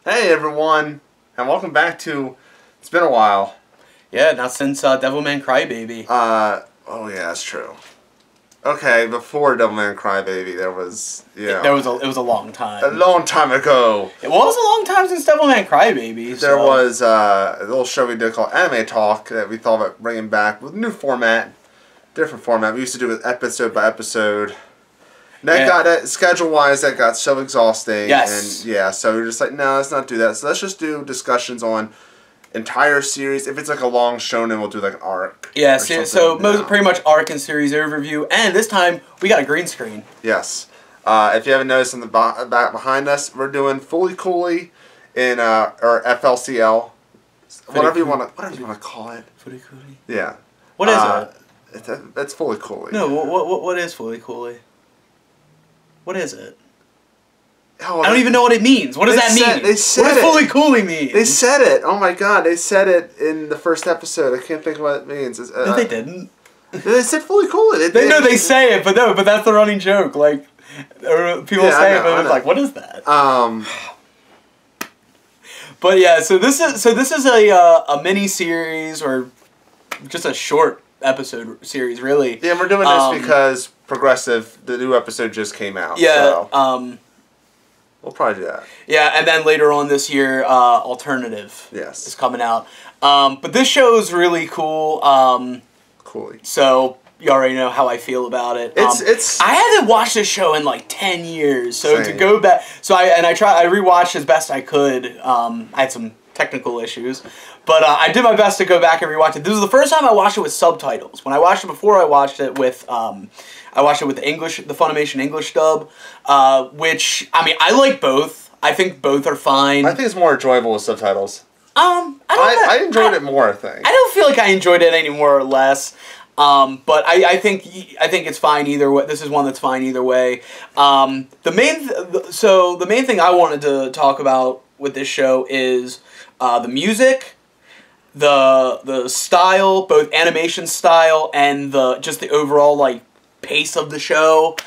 Hey everyone, and welcome back to. It's been a while. Yeah, not since Devilman Crybaby. Oh yeah, that's true. Okay, before Devilman Crybaby, there was It was a long time. A long time ago. It was a long time since Devilman Crybaby. There was a little show we did called Anime Talk that we thought about bringing back with a new format, different format. We used to do it episode by episode. Schedule-wise, that got so exhausting. Yes. And yeah, so we were just like, no, let's not do that. So let's just do discussions on entire series. If it's like a long shonen, we'll do like an arc. Yeah, so pretty much arc and series overview. And this time, we got a green screen. Yes. If you haven't noticed in the back behind us, we're doing Fully Coolly in or FLCL. Whatever you want to call it. Fully Coolly? Yeah. What is it? It's Fully Coolly. No, what is Fully Coolly? What is it? Oh, I don't even know what it means. What does that mean? They said what does Fully Coolly mean? They said it. Oh my god, they said it in the first episode. I can't think of what it means. No, they didn't. They said Fully Coolly. They say it, but that's the running joke. Like, people say it, but it's like, what is that? But yeah, so this is a mini series or just a short episode series, really. Yeah, and we're doing this because the new episode just came out. Yeah. So we'll probably do that. Yeah, and then later on this year, Alternative is coming out. But this show is really cool. Coolly. So you already know how I feel about it. I haven't watched this show in like 10 years. So to go back, I rewatched as best I could. I had some technical issues, but I did my best to go back and rewatch it. This was the first time I watched it with subtitles. When I watched it before, I watched it with the English, the Funimation English dub, which, I mean, I like both. I think both are fine. I think it's more enjoyable with subtitles. I enjoyed it more, I think. I don't feel like I enjoyed it any more or less. But I think it's fine either way. This is one that's fine either way. The main thing I wanted to talk about with this show is the music, the style, both animation style and just the overall like pace of the show,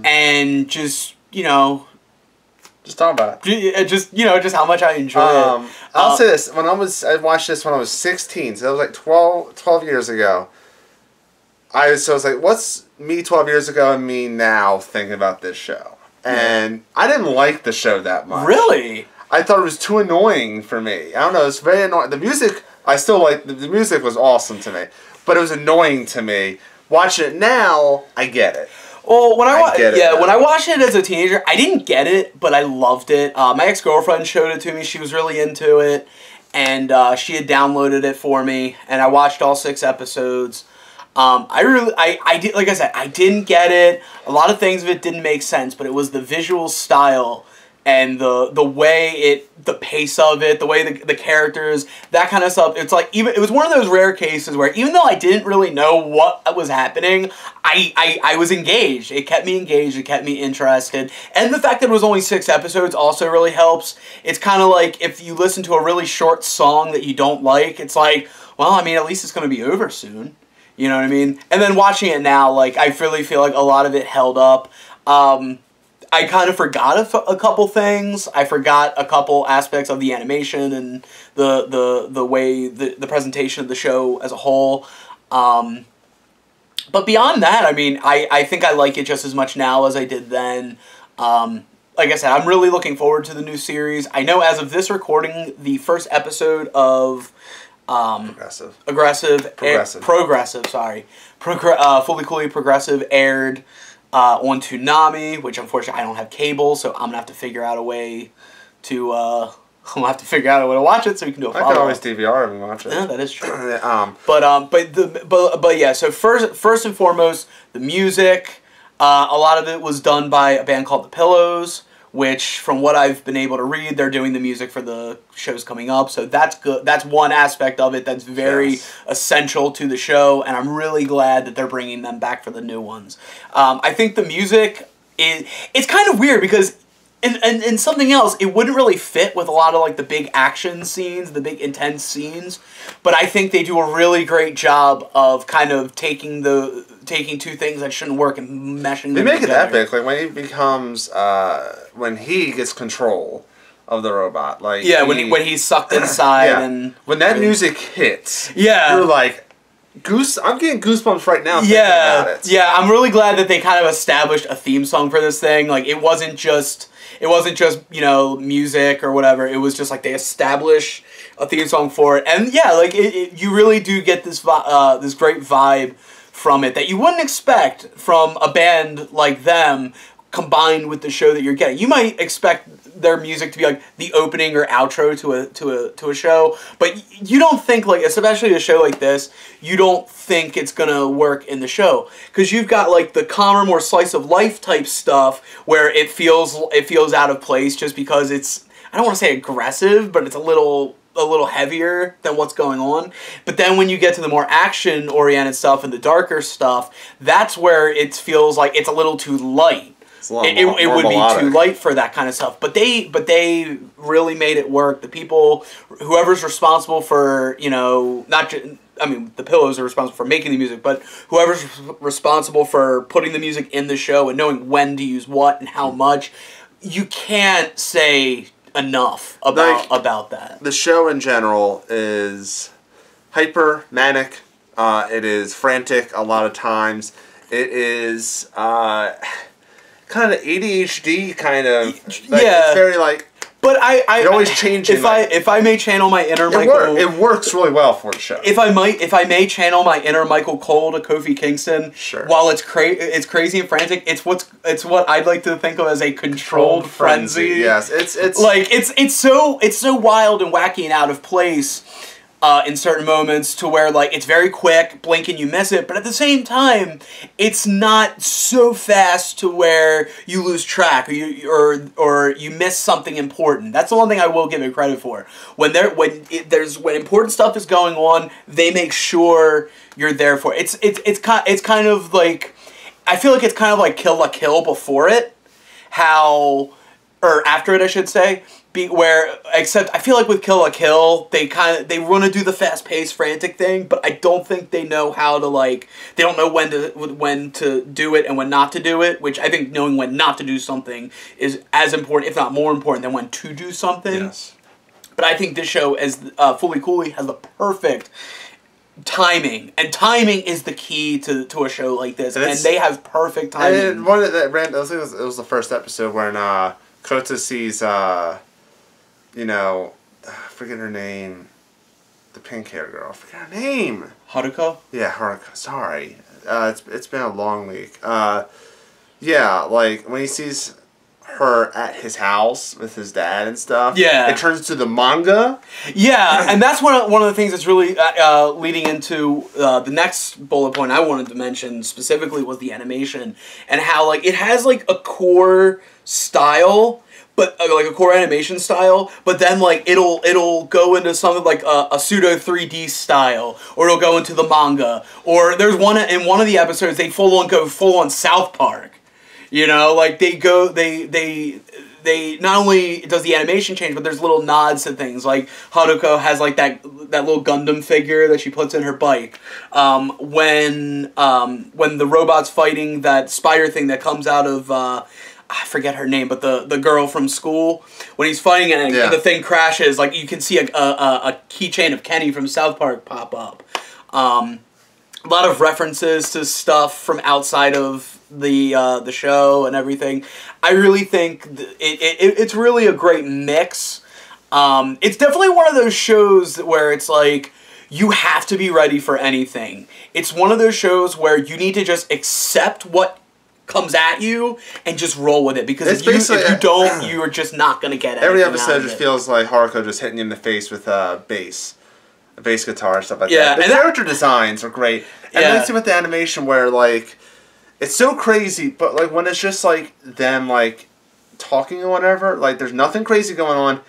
and just talk about it. Just how much I enjoy it. I'll say this: I watched this when I was 16, so that was like 12 years ago. I was like, what's me 12 years ago and me now thinking about this show? And I didn't like the show that much. Really? I thought it was too annoying for me. I don't know, it's very annoying. The music, I still like, the music was awesome to me, but it was annoying to me. Watching it now, I get it. Well, when I watched it as a teenager, I didn't get it, but I loved it. My ex-girlfriend showed it to me. She was really into it, and she had downloaded it for me, and I watched all 6 episodes. I did, like I said, I didn't get it. A lot of things of it didn't make sense, but it was the visual style and the way the pace of it, the way the characters, that kind of stuff. It's like, it was one of those rare cases where even though I didn't really know what was happening, I was engaged. It kept me engaged. It kept me interested. And the fact that it was only 6 episodes also really helps. It's kind of like if you listen to a really short song that you don't like, it's like, well, I mean, at least it's going to be over soon. You know what I mean? And then watching it now, like, I really feel like a lot of it held up. I kind of forgot a couple things. I forgot a couple aspects of the animation and the way the presentation of the show as a whole. But beyond that, I mean, I think I like it just as much now as I did then. Like I said, I'm really looking forward to the new series. I know as of this recording, the first episode of Fully Coolly Progressive aired on Toonami, which unfortunately I don't have cable, so I'm gonna have to figure out a way to watch it so we can do a follow-up. I can always DVR and watch it. Yeah, that is true. But yeah. So first and foremost, the music. A lot of it was done by a band called The Pillows, which, from what I've been able to read, they're doing the music for the shows coming up. So that's good. That's one aspect of it that's very essential to the show, and I'm really glad that they're bringing them back for the new ones. I think the music it's kind of weird because and something else, it wouldn't really fit with a lot of like the big action scenes, the big intense scenes, but I think they do a really great job of kind of taking two things that shouldn't work and meshing them together. They make it epic, like when he becomes when he gets control of the robot. Like when he's sucked inside and when that music hits, you're like I'm getting goosebumps right now thinking about it. Yeah, I'm really glad that they kind of established a theme song for this thing. Like it wasn't just music or whatever. It was just like they establish a theme song for it, and like you really do get this this great vibe from it that you wouldn't expect from a band like them combined with the show that you're getting. You might expect their music to be like the opening or outro to a show, but you don't think, like, especially a show like this, you don't think it's gonna work in the show because you've got like the calmer, more slice of life type stuff where it feels out of place just because it's, I don't want to say aggressive, but it's a little heavier than what's going on. But then when you get to the more action-oriented stuff and the darker stuff, that's where it feels like it's a little too light. It would be too light for that kind of stuff. But they really made it work. The people, whoever's responsible for, the Pillows are responsible for making the music, but whoever's responsible for putting the music in the show and knowing when to use what and how much, you can't say enough about that. The show in general is hyper manic. It is frantic a lot of times. It is kind of ADHD kind of. Like, it's very like. But you're always changing. If I may channel my inner Michael, it works really well for the show. If I may channel my inner Michael Cole to Kofi Kingston, sure. While it's crazy and frantic, it's what I'd like to think of as a controlled frenzy. Yes, it's like it's so wild and wacky and out of place in certain moments to where like it's very quick, blink and you miss it, but at the same time, it's not so fast to where you lose track or you miss something important. That's the one thing I will give it credit for. When important stuff is going on, they make sure you're there for it. It's kind of like, I feel like it's kind of like Kill la Kill before it, or after it, I should say. Except I feel like with Kill la Kill, they want to do the fast-paced, frantic thing, but I don't think they know how to, like, they don't know when to do it and when not to do it, which I think knowing when not to do something is as important, if not more important, than when to do something. Yes. But I think this show, as Fully Cooley, has the perfect timing, and timing is the key to a show like this, and they have perfect timing. And one of that, I think it was the first episode when Kota sees I forget her name. The pink-haired girl. I forget her name. Haruka? Yeah, Haruka. Sorry. It's been a long week. Yeah, like, when he sees her at his house with his dad and stuff. Yeah. It turns to the manga. Yeah, and that's one of the things that's really leading into the next bullet point I wanted to mention specifically was the animation and how, like, it has, like, a core style, but like a core animation style, but then like it'll go into something like a pseudo 3D style, or it'll go into the manga, or there's one in one of the episodes they go full on South Park, like they not only does the animation change, but there's little nods to things like Haruko has like that little Gundam figure that she puts in her bike. When the robot's fighting that spider thing that comes out of I forget her name, but the girl from school, when he's fighting it and the thing crashes, like you can see a keychain of Kenny from South Park pop up. A lot of references to stuff from outside of the show and everything. I really think it's really a great mix. It's definitely one of those shows where it's like you have to be ready for anything. It's one of those shows where you need to just accept what comes at you and just roll with it, because if you don't, you are just not going to get it. Every episode just feels like Haruko just hitting you in the face with a bass guitar and stuff like that. The character designs are great. And then see with the animation where like it's so crazy, but like when it's just like them like talking or whatever, like there's nothing crazy going on.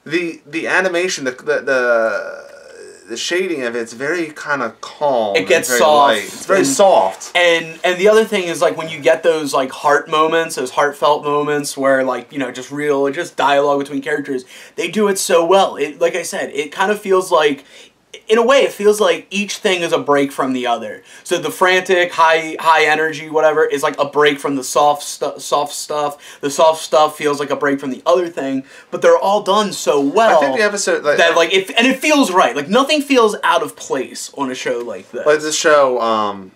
The animation, the shading of it's very kind of calm. It gets soft. Light. It's very soft. And the other thing is like when you get those like heart moments, those heartfelt moments where like just dialogue between characters, they do it so well. It, like I said, it kind of feels like in a way, it feels like each thing is a break from the other. So the frantic, high energy, whatever, is like a break from the soft stuff. The soft stuff feels like a break from the other thing, but they're all done so well. I think the episode that like it feels right. Like nothing feels out of place on a show like this. Like this show,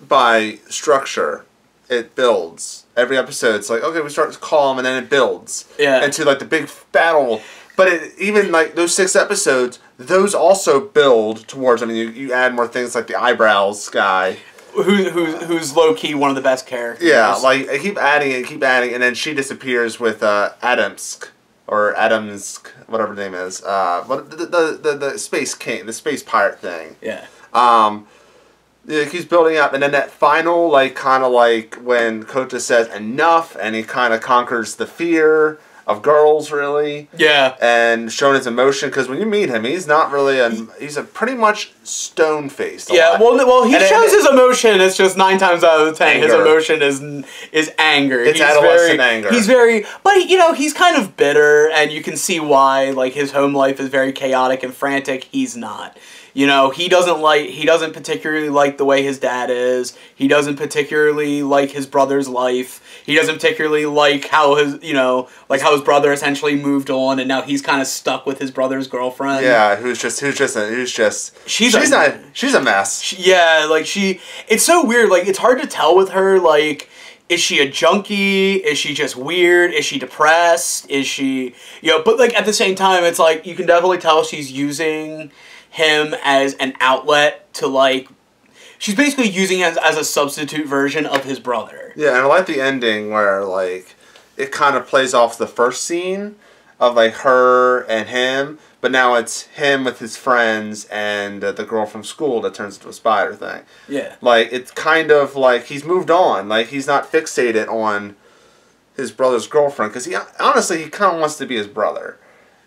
by structure, it builds. Every episode's like, okay, we start calm and then it builds into like the big battle. But even like those 6 episodes, those also build towards. I mean, you add more things like the eyebrows guy, who's low key one of the best characters. Yeah, like I keep adding, and then she disappears with Adamsk, whatever the name is. What the space king, the space pirate thing. Yeah. It keeps building up, and then that final, like, kind of like when Kota says enough, and he kind of conquers the fear of girls, really. Yeah. And showing his emotion, because when you meet him, he's not really he's a pretty much stone-faced. Yeah, well, he shows his emotion. It's just 9 times out of 10, his emotion is anger. It's adolescent anger. He's very, but you know, he's kind of bitter, and you can see why. Like his home life is very chaotic and frantic. He's not. You know, he doesn't particularly like the way his dad is. He doesn't particularly like his brother's life. He doesn't particularly like how how his brother essentially moved on and now he's kind of stuck with his brother's girlfriend. Yeah, she's a mess. Yeah, like it's so weird. Like it's hard to tell with her. Like, is she a junkie? Is she just weird? Is she depressed? Is she, but like at the same time, it's like you can definitely tell she's using him as an outlet to like, she's basically using him as a substitute version of his brother. Yeah, and I like the ending where like it kind of plays off the first scene of like her and him, but now it's him with his friends and the girl from school that turns into a spider thing. Yeah. Like it's kind of like he's moved on. Like he's not fixated on his brother's girlfriend because he kind of wants to be his brother.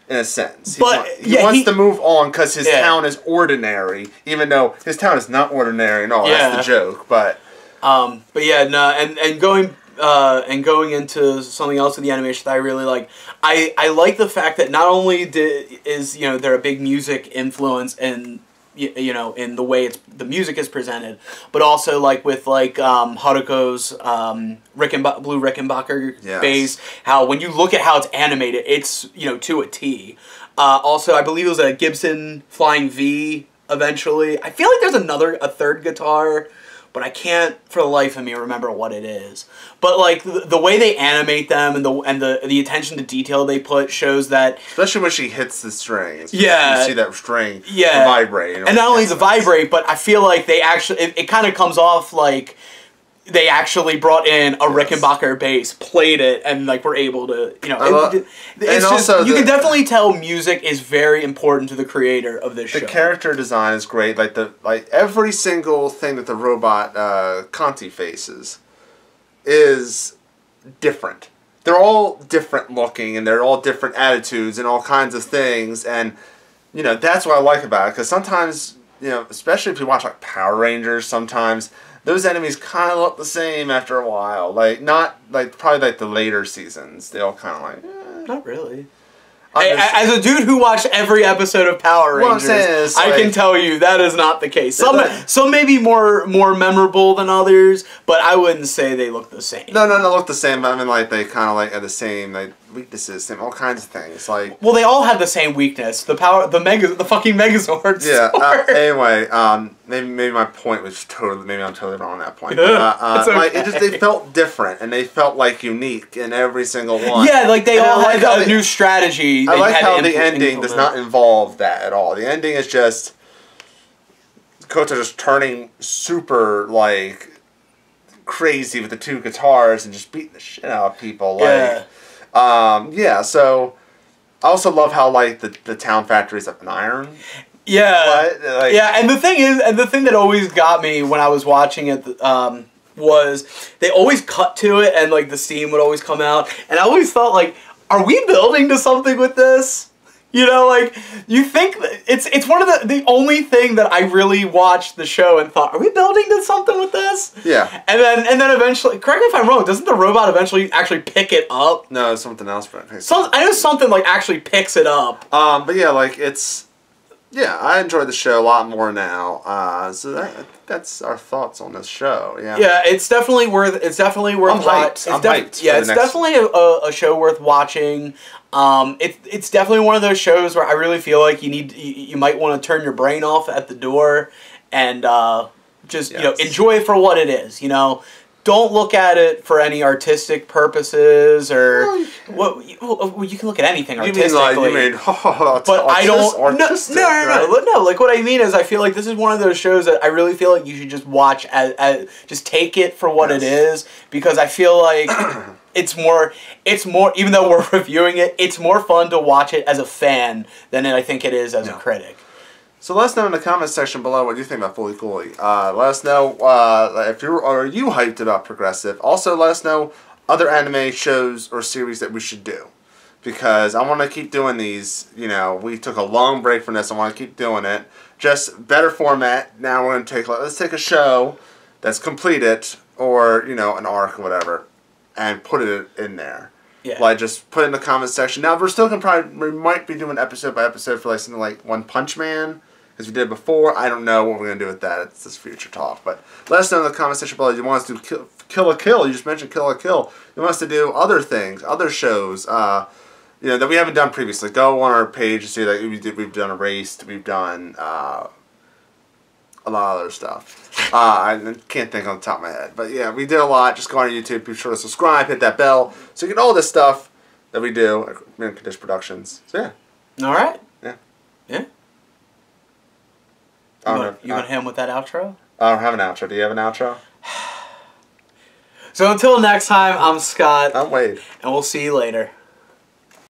In a sense. He wants to move on because his town is ordinary, even though his town is not ordinary and all. That's the joke. But yeah, no, and going into something else in the animation that I really like, I like the fact that not only is there a big music influence in in the way the music is presented, but also like with like Haruko's Blue Rickenbacker bass, how when you look at how it's animated, it's to a T. Also, I believe it was a Gibson Flying V eventually. I feel like there's a third guitar, but I can't for the life of me remember what it is. But like the way they animate them and the attention to detail they put shows that, especially when she hits the strings. Yeah, you see that string vibrate. And not only does it vibrate, but I feel like they actually it kind of comes off like they actually brought in a Rickenbacker bass, played it, and like were able to you can definitely tell music is very important to the creator of this show. The character design is great. Like every single thing that the robot Conti faces is different. They're all different looking, and they're all different attitudes and all kinds of things, and that's what I like about it. Because sometimes especially if you watch like Power Rangers, sometimes those enemies kind of look the same after a while. Like, not, like, probably, like, the later seasons. They all kind of like, Not really. As a dude who watched every episode of Power Rangers, I can tell you that is not the case. Some may be more memorable than others, but I wouldn't say they look the same. No, look the same. I mean, like, they kind of, like, are the same, like, weaknesses, same, all kinds of things. Like, well, they all have the same weakness. The fucking Megazords. Yeah. Anyway, maybe my point was maybe I'm totally wrong on that point. But, okay. Like, they felt different, and they felt, like, unique in every single one. Yeah, like, they all had a new strategy. I like how the ending does not involve that at all. The ending is just Kota just turning super, like, crazy with the 2 guitars and just beating the shit out of people. Like, so I also love how, like, the town factory's up in iron. Yeah. Like, yeah, and the thing that always got me when I was watching it was they always cut to it and, like, the scene would always come out, and I always thought, like, are we building to something with this? Like, you think it's one of the only thing that I really watched the show and thought, are we building to something with this? Yeah. And then eventually, correct me if I'm wrong, doesn't the robot eventually actually pick it up? No, it's something else. But I know something, like, actually picks it up. But yeah, like, it's Yeah, I enjoy the show a lot more now. So that's our thoughts on this show. Yeah. Yeah, it's definitely worth. It's definitely worth. I'm hyped. Yeah, it's definitely a show worth watching. It's definitely one of those shows where I really feel like you might want to turn your brain off at the door and just enjoy it for what it is. Don't look at it for any artistic purposes or you can look at anything artistically. But I don't. No. Like what I mean is, I feel like this is one of those shows that I really feel like you should just watch as just take it for what it is, because I feel like it's more. Even though we're reviewing it, it's more fun to watch it as a fan than I think it is as a critic. So let us know in the comments section below what you think about Fully Cooley. Let us know if you hyped about Progressive. Also, let us know other anime shows or series that we should do, because I want to keep doing these. We took a long break from this. I want to keep doing it. Just better format. Now we're gonna let's take a show that's completed, or an arc or whatever, and put it in there. Yeah. Like, just put it in the comments section. Now we might be doing episode by episode for something like One Punch Man, as we did before. I don't know what we're going to do with that. It's just future talk. But let us know in the comment section below. You want us to do Kill a Kill. You just mentioned Kill a Kill. You want us to do other things, other shows, that we haven't done previously. Go on our page and see that we've done Erased. We've done a lot of other stuff. I can't think on the top of my head. But yeah, we did a lot. Just go on YouTube. Be sure to subscribe. Hit that bell. So you get all this stuff that we do at Condish Productions. So yeah. All right. Yeah. Yeah. You want to hit him with that outro? I don't have an outro. Do you have an outro? So until next time, I'm Scott. I'm Wade. And we'll see you later.